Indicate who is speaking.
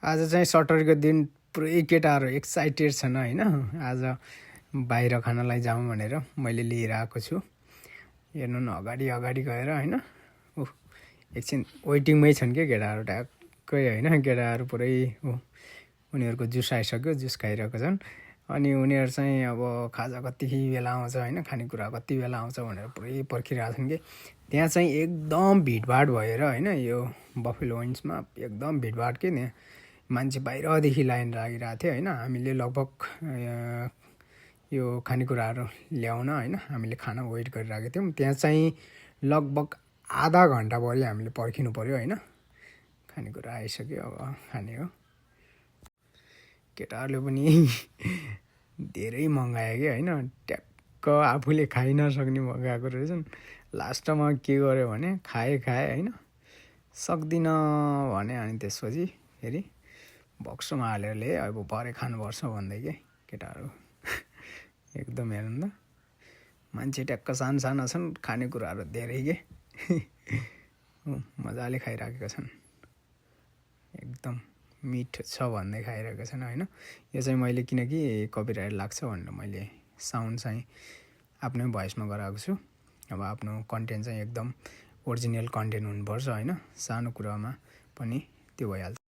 Speaker 1: आज चाहिँ सटरडेको दिन पुरै केटाहरू एक्साइटेड छन् होइन। आज बाहिर खानलाई जाउँ भनेर मैले लिएर आएको छु। हेर्नु न अगाडि अगाडि गएर होइन। एकछिन वेटिङमै छन् क्या केटाहरू ट्याक्कै होइन। केटाहरू पुरै उनीहरूको जुस आइसक्यो, जुस खाइरहेको छन्। अनि उनीहरू चाहिँ अब खाजा कति बेला आउँछ होइन, खानेकुरा कति बेला आउँछ भनेर पुरै पर्खिरहेको छन् कि। त्यहाँ चाहिँ एकदम भिडभाड भएर होइन, यो बफेलो विङ्समा एकदम भिडभाड के त्यहाँ मान्छे बाहिरदेखि लाइन लागिरहेको थियो होइन। हामीले लगभग यो खानेकुराहरू ल्याउन होइन हामीले खाना वेट गरिरहेको थियौँ। त्यहाँ चाहिँ लगभग आधा घन्टाभरि हामीले पर्खिनु पऱ्यो होइन। खानेकुरा आइसक्यो, अब खाने हो। केटाहरूले पनि धेरै मगायो कि होइन, ट्याक्क आफूले खाइ नसक्ने मगाएको रहेछन्। लास्टमा के गर्यो भने खाएँ होइन, सक्दिनँ भने अनि त्यसपछि फेरि बक्समा हालेर ल्याए, अब भरे खानुपर्छ भन्दै के केटाहरू एकदम हेर्नु त मान्छे ट्याक्क साना छन्, खानेकुराहरू धेरै के मजाले खाइरहेका छन्। एकदम मिठो छ भन्दै खाइरहेका छन् होइन। यो चाहिँ मैले किनकि कपिराइट लाग्छ भनेर मैले साउन्ड चाहिँ आफ्नै भोइसमा गराएको छु। अब आफ्नो कन्टेन्ट चाहिँ एकदम ओरिजिनल कन्टेन्ट हुनुपर्छ होइन। सानो कुरामा पनि त्यो भइहाल्छ।